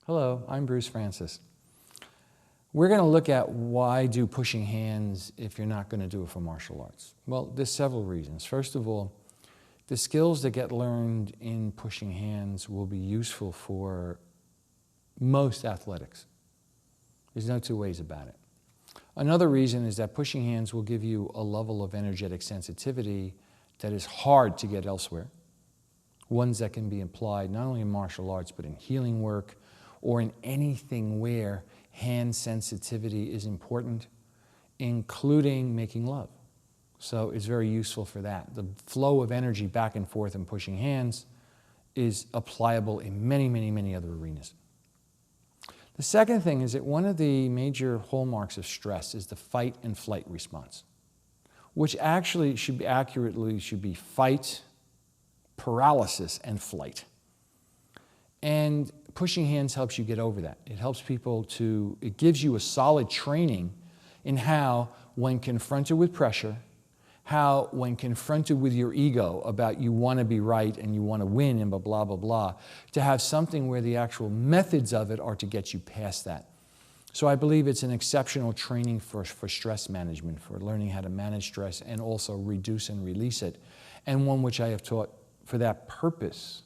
Hello, I'm Bruce Frantzis. We're going to look at why do pushing hands if you're not going to do it for martial arts. Well, there's several reasons. First of all, the skills that get learned in pushing hands will be useful for most athletics. There's no two ways about it. Another reason is that pushing hands will give you a level of energetic sensitivity that is hard to get elsewhere. Ones that can be applied not only in martial arts, but in healing work or in anything where hand sensitivity is important, including making love. So it's very useful for that. The flow of energy back and forth in pushing hands is applicable in many, many, many other arenas. The second thing is that one of the major hallmarks of stress is the fight and flight response, which actually should be fight, paralysis, and flight. And pushing hands helps you get over that. It helps people it gives you a solid training in how, when confronted with pressure, how, when confronted with your ego about you want to be right and you want to win and blah, blah, blah, to have something where the actual methods of it are to get you past that. So I believe it's an exceptional training for stress management, for learning how to manage stress and also reduce and release it, and one which I have taught for that purpose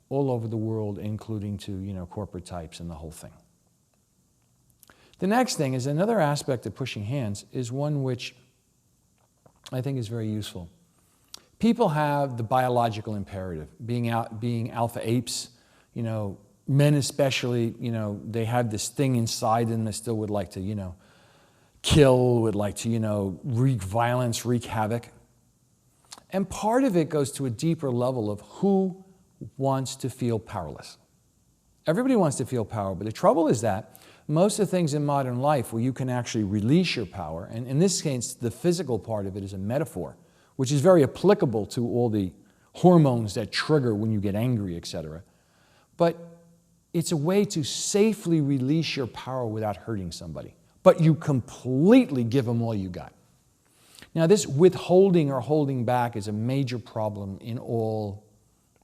all over the world, including to corporate types and the whole thing. The next thing is another aspect of pushing hands is one which I think is very useful. People have the biological imperative, being alpha apes, men especially, they have this thing inside them that still would like to, kill, would like to, wreak violence, wreak havoc. And part of it goes to a deeper level of who wants to feel powerless. Everybody wants to feel power, but the trouble is that most of the things in modern life where you can actually release your power, and in this case, the physical part of it is a metaphor, which is very applicable to all the hormones that trigger when you get angry, etc. But it's a way to safely release your power without hurting somebody, but you completely give them all you got. Now, this withholding or holding back is a major problem in all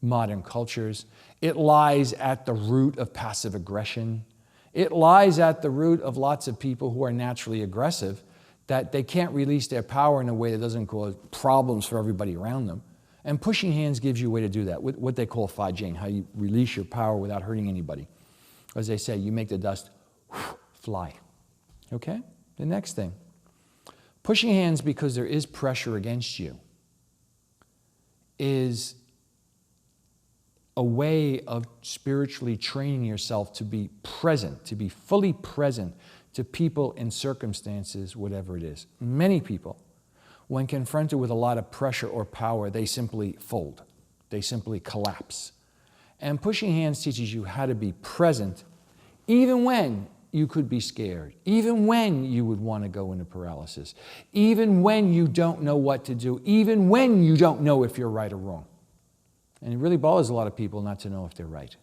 modern cultures. It lies at the root of passive aggression. It lies at the root of lots of people who are naturally aggressive, that they can't release their power in a way that doesn't cause problems for everybody around them. And pushing hands gives you a way to do that, with what they call Fa Jing, how you release your power without hurting anybody. As they say, you make the dust fly. Okay? The next thing. Pushing hands because there is pressure against you is a way of spiritually training yourself to be present, to be fully present to people and circumstances, whatever it is. Many people, when confronted with a lot of pressure or power, they simply fold. They simply collapse. And pushing hands teaches you how to be present even when you could be scared, even when you would want to go into paralysis, even when you don't know what to do, even when you don't know if you're right or wrong. And it really bothers a lot of people not to know if they're right.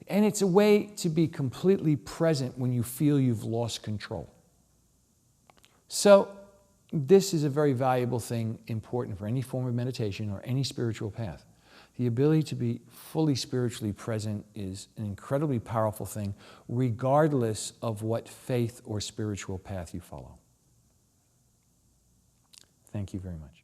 And it's a way to be completely present when you feel you've lost control. So this is a very valuable thing, important for any form of meditation or any spiritual path. The ability to be fully spiritually present is an incredibly powerful thing, regardless of what faith or spiritual path you follow. Thank you very much.